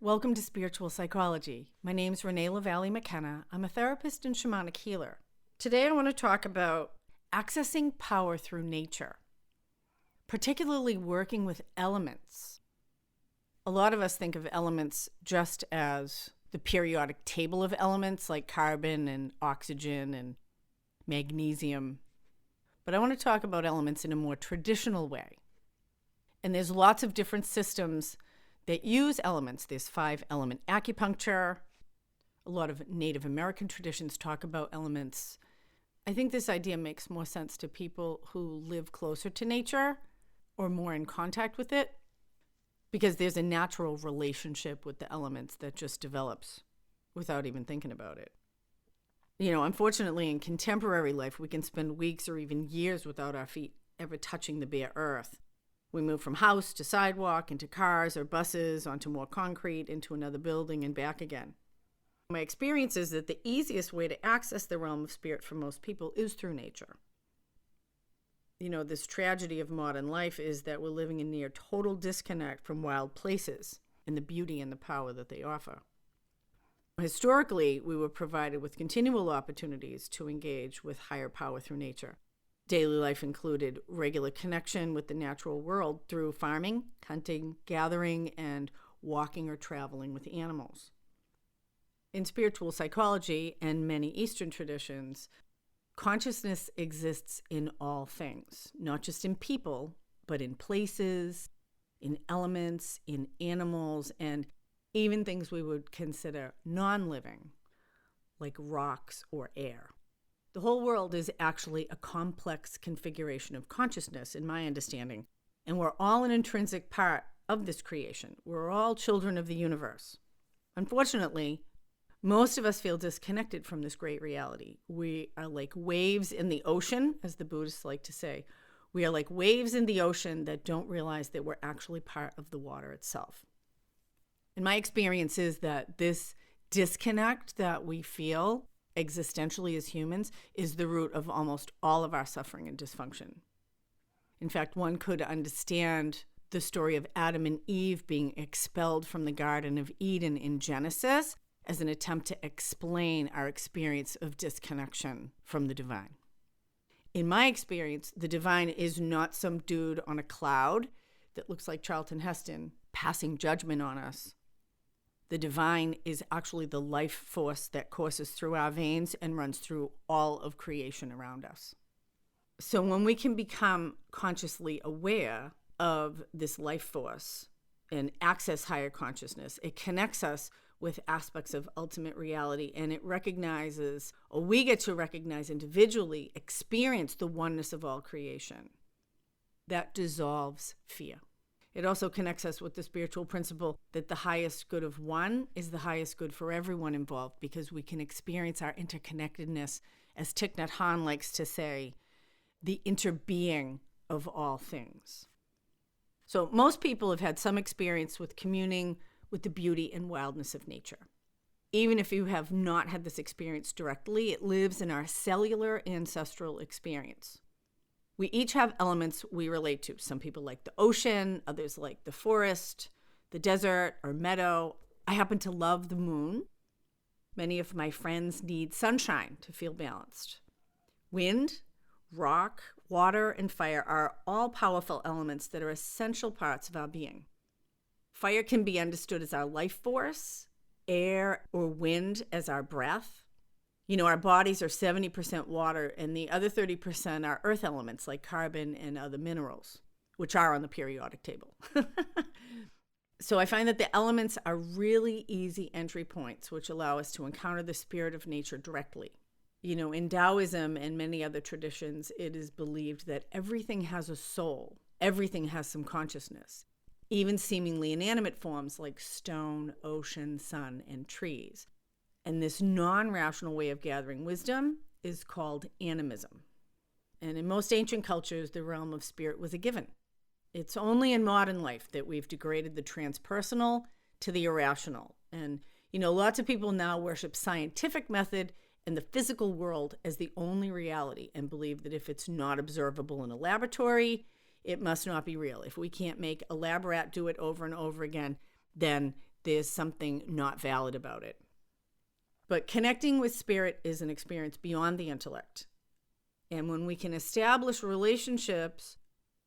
Welcome to Spiritual Psychology. My name's Renee LaValle McKenna. I'm a therapist and shamanic healer. Today I want to talk about accessing power through nature, particularly working with elements. A lot of us think of elements just as the periodic table of elements like carbon and oxygen and magnesium. But I want to talk about elements in a more traditional way. And there's lots of different systems that use elements. There's 5-element acupuncture. A lot of Native American traditions talk about elements. I think this idea makes more sense to people who live closer to nature or more in contact with it, because there's a natural relationship with the elements that just develops without even thinking about it. Unfortunately, in contemporary life, we can spend weeks or even years without our feet ever touching the bare earth. We move from house to sidewalk, into cars or buses, onto more concrete, into another building, and back again. My experience is that the easiest way to access the realm of spirit for most people is through nature. This tragedy of modern life is that we're living in near total disconnect from wild places and the beauty and the power that they offer. Historically, we were provided with continual opportunities to engage with higher power through nature. Daily life included regular connection with the natural world through farming, hunting, gathering, and walking or traveling with animals. In spiritual psychology and many Eastern traditions, consciousness exists in all things, not just in people, but in places, in elements, in animals, and even things we would consider non-living, like rocks or air. The whole world is actually a complex configuration of consciousness, in my understanding, and we're all an intrinsic part of this creation. We're all children of the universe. Unfortunately, most of us feel disconnected from this great reality. We are like waves in the ocean, as the Buddhists like to say. We are like waves in the ocean that don't realize that we're actually part of the water itself. And my experience is that this disconnect that we feel existentially as humans is the root of almost all of our suffering and dysfunction. In fact, one could understand the story of Adam and Eve being expelled from the Garden of Eden in Genesis as an attempt to explain our experience of disconnection from the divine. In my experience, the divine is not some dude on a cloud that looks like Charlton Heston passing judgment on us. The divine is actually the life force that courses through our veins and runs through all of creation around us. So when we can become consciously aware of this life force and access higher consciousness, it connects us with aspects of ultimate reality, and it recognizes, or we get to recognize individually, experience the oneness of all creation. That dissolves fear. It also connects us with the spiritual principle that the highest good of one is the highest good for everyone involved, because we can experience our interconnectedness, as Thich Nhat Hanh likes to say, the interbeing of all things. So most people have had some experience with communing with the beauty and wildness of nature. Even if you have not had this experience directly, it lives in our cellular ancestral experience. We each have elements we relate to. Some people like the ocean, others like the forest, the desert, or meadow. I happen to love the moon. Many of my friends need sunshine to feel balanced. Wind, rock, water, and fire are all powerful elements that are essential parts of our being. Fire can be understood as our life force, air or wind as our breath. Our bodies are 70% water, and the other 30% are earth elements like carbon and other minerals, which are on the periodic table. So I find that the elements are really easy entry points, which allow us to encounter the spirit of nature directly. In Taoism and many other traditions, it is believed that everything has a soul. Everything has some consciousness, even seemingly inanimate forms like stone, ocean, sun, and trees. And this non-rational way of gathering wisdom is called animism. And in most ancient cultures, the realm of spirit was a given. It's only in modern life that we've degraded the transpersonal to the irrational. And, lots of people now worship scientific method and the physical world as the only reality, and believe that if it's not observable in a laboratory, it must not be real. If we can't make a lab rat do it over and over again, then there's something not valid about it. But connecting with spirit is an experience beyond the intellect. And when we can establish relationships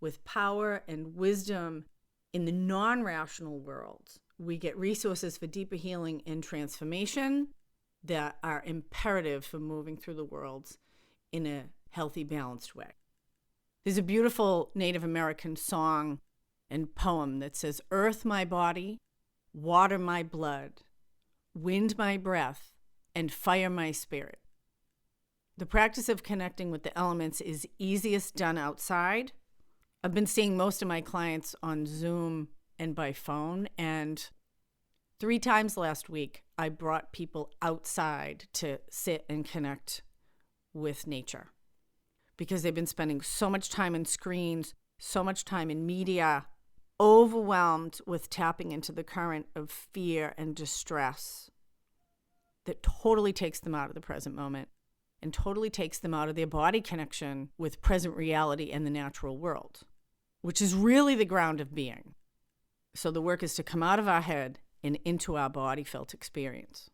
with power and wisdom in the non-rational world, we get resources for deeper healing and transformation that are imperative for moving through the world in a healthy, balanced way. There's a beautiful Native American song and poem that says, "Earth my body, water my blood, wind my breath, and fire my spirit." The practice of connecting with the elements is easiest done outside. I've been seeing most of my clients on Zoom and by phone, and 3 times last week, I brought people outside to sit and connect with nature because they've been spending so much time in screens, so much time in media, overwhelmed with tapping into the current of fear and distress that totally takes them out of the present moment and totally takes them out of their body connection with present reality and the natural world, which is really the ground of being. So the work is to come out of our head and into our body felt experience.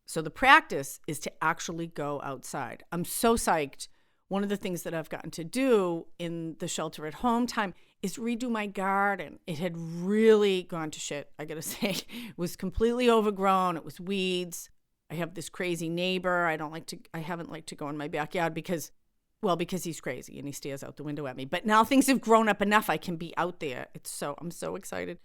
So the practice is to actually go outside. I'm so psyched. One of the things that I've gotten to do in the shelter at home time is redo my garden. It had really gone to shit, I gotta say. It was completely overgrown. It was weeds. I have this crazy neighbor. I haven't liked to go in my backyard because he's crazy and he stares out the window at me. But now things have grown up enough I can be out there. I'm so excited.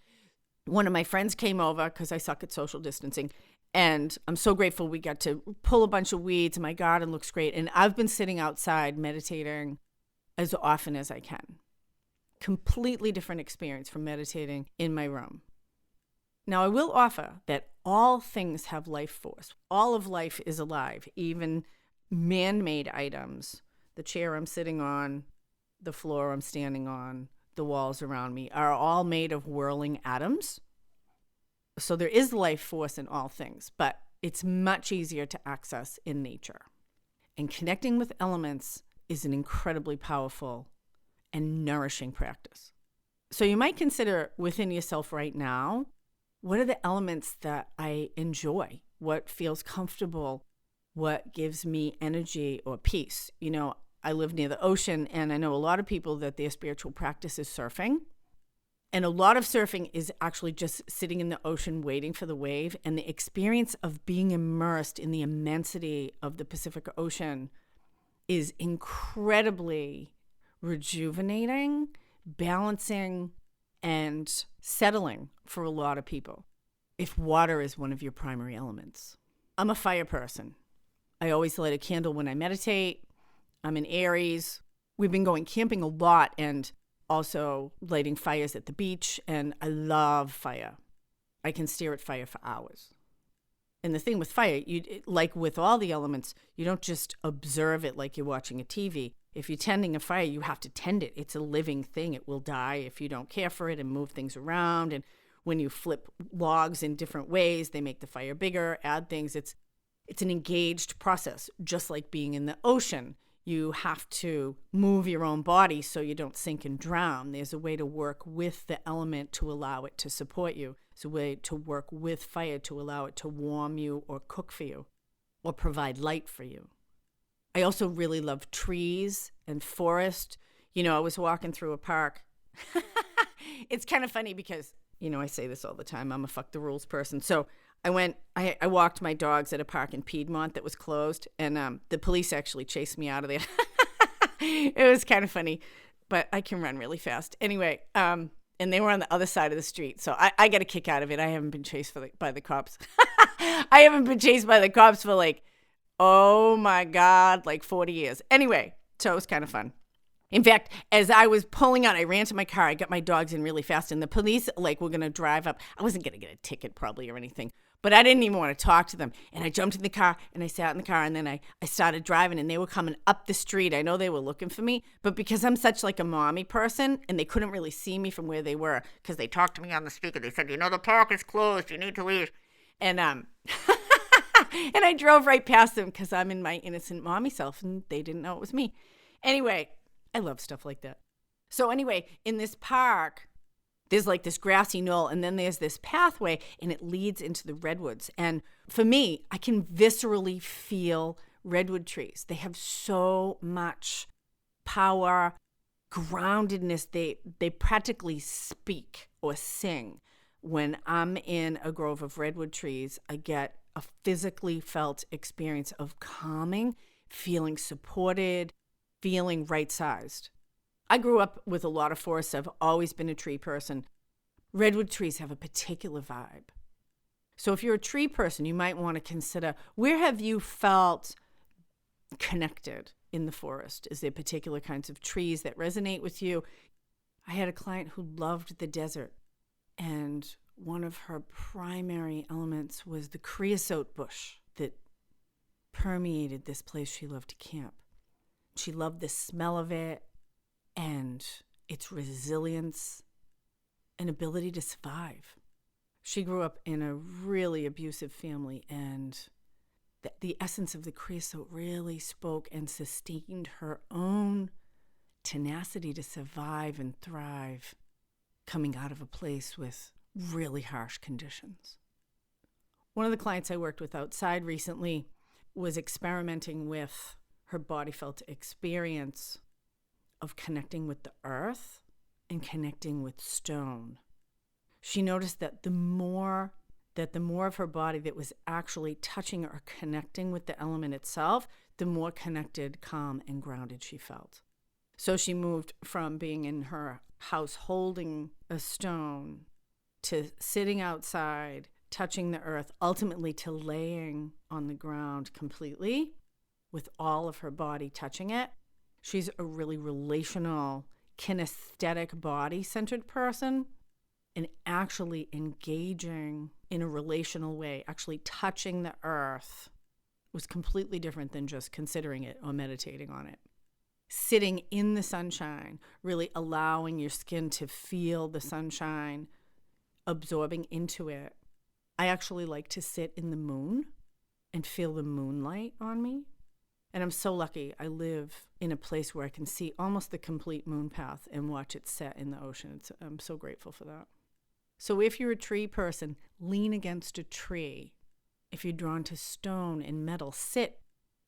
One of my friends came over because I suck at social distancing. And I'm so grateful we got to pull a bunch of weeds. My garden looks great. And I've been sitting outside meditating as often as I can. Completely different experience from meditating in my room. Now, I will offer that all things have life force. All of life is alive, even man-made items. The chair I'm sitting on, the floor I'm standing on, the walls around me are all made of whirling atoms. So there is life force in all things, but it's much easier to access in nature. And connecting with elements is an incredibly powerful and nourishing practice. So you might consider within yourself right now, what are the elements that I enjoy? What feels comfortable? What gives me energy or peace? You know, I live near the ocean, and I know a lot of people that their spiritual practice is surfing. And a lot of surfing is actually just sitting in the ocean waiting for the wave. And the experience of being immersed in the immensity of the Pacific Ocean is incredibly rejuvenating, balancing, and settling for a lot of people if water is one of your primary elements. I'm a fire person. I always light a candle when I meditate. I'm an Aries. We've been going camping a lot and also lighting fires at the beach, and I love fire. I can stare at fire for hours. And the thing with fire, like with all the elements, you don't just observe it like you're watching a TV. If you're tending a fire, you have to tend it. It's a living thing. It will die if you don't care for it and move things around. And when you flip logs in different ways, they make the fire bigger, add things. It's an engaged process, just like being in the ocean. You have to move your own body so you don't sink and drown. There's a way to work with the element to allow it to support you. There's a way to work with fire to allow it to warm you or cook for you or provide light for you. I also really love trees and forest. You know, I was walking through a park. It's kind of funny because, you know, I say this all the time. I'm a fuck the rules person. So I walked my dogs at a park in Piedmont that was closed, and the police actually chased me out of there. It was kind of funny, but I can run really fast. Anyway, and they were on the other side of the street, so I got a kick out of it. I haven't been chased by the cops. I haven't been chased by the cops for oh my God, 40 years. Anyway, so it was kind of fun. In fact, as I was pulling out, I ran to my car. I got my dogs in really fast, and the police were going to drive up. I wasn't going to get a ticket probably or anything, but I didn't even want to talk to them. And I jumped in the car, and I sat in the car, and then I started driving, and they were coming up the street. I know they were looking for me, but because I'm such a mommy person, and they couldn't really see me from where they were because they talked to me on the speaker. They said, the park is closed. You need to leave. And and I drove right past them because I'm in my innocent mommy self, and they didn't know it was me. Anyway, I love stuff like that. So anyway, in this park, There's like this grassy knoll, and then there's this pathway, and it leads into the redwoods. And for me, I can viscerally feel redwood trees. They have so much power, groundedness. They practically speak or sing. When I'm in a grove of redwood trees, I get a physically felt experience of calming, feeling supported, feeling right-sized. I grew up with a lot of forests. I've always been a tree person. Redwood trees have a particular vibe. So if you're a tree person, you might want to consider, where have you felt connected in the forest? Is there particular kinds of trees that resonate with you? I had a client who loved the desert, and one of her primary elements was the creosote bush that permeated this place she loved to camp. She loved the smell of it and its resilience and ability to survive. She grew up in a really abusive family, and the essence of the creosote really spoke and sustained her own tenacity to survive and thrive coming out of a place with really harsh conditions. One of the clients I worked with outside recently was experimenting with her body felt experience of connecting with the earth and connecting with stone. She noticed that the more of her body that was actually touching or connecting with the element itself, the more connected, calm, and grounded she felt. So she moved from being in her house holding a stone to sitting outside, touching the earth, ultimately to laying on the ground completely with all of her body touching it. She's a really relational, kinesthetic, body-centered person, and actually engaging in a relational way, actually touching the earth, was completely different than just considering it or meditating on it. Sitting in the sunshine, really allowing your skin to feel the sunshine, absorbing into it. I actually like to sit in the moon and feel the moonlight on me. And I'm so lucky. I live in a place where I can see almost the complete moon path and watch it set in the ocean. I'm so grateful for that. So if you're a tree person, lean against a tree. If you're drawn to stone and metal, sit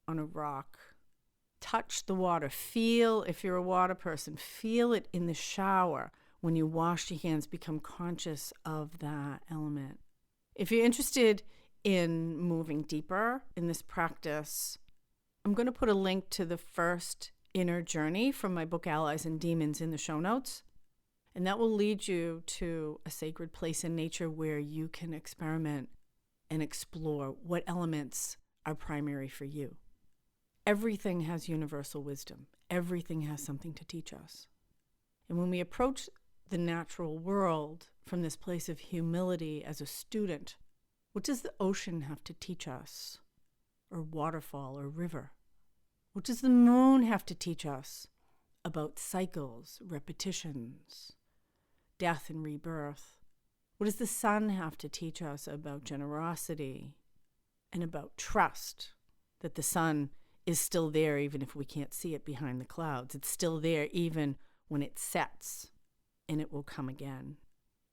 on a rock. Touch the water. Feel, if you're a water person, feel it in the shower. When you wash your hands, become conscious of that element. If you're interested in moving deeper in this practice, I'm going to put a link to the first inner journey from my book, Allies and Demons, in the show notes. And that will lead you to a sacred place in nature where you can experiment and explore what elements are primary for you. Everything has universal wisdom. Everything has something to teach us. And when we approach the natural world from this place of humility as a student, what does the ocean have to teach us? Or waterfall or river? What does the moon have to teach us about cycles, repetitions, death and rebirth? What does the sun have to teach us about generosity and about trust, that the sun is still there even if we can't see it behind the clouds? It's still there even when it sets, and it will come again.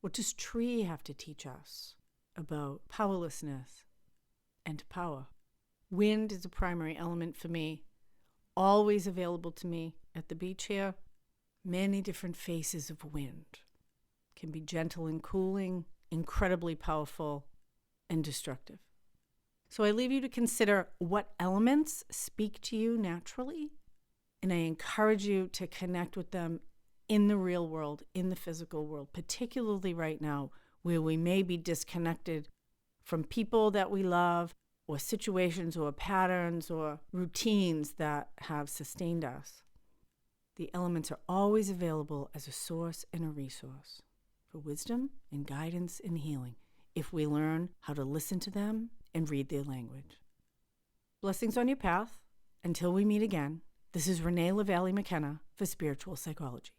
What does tree have to teach us about powerlessness and power? Wind is a primary element for me, always available to me at the beach here. Many different faces of wind. Can be gentle and cooling, incredibly powerful, and destructive. So I leave you to consider what elements speak to you naturally, and I encourage you to connect with them in the real world, in the physical world, particularly right now, where we may be disconnected from people that we love, or situations or patterns or routines that have sustained us. The elements are always available as a source and a resource for wisdom and guidance and healing if we learn how to listen to them and read their language. Blessings on your path. Until we meet again, this is Renee LaValle McKenna for Spiritual Psychology.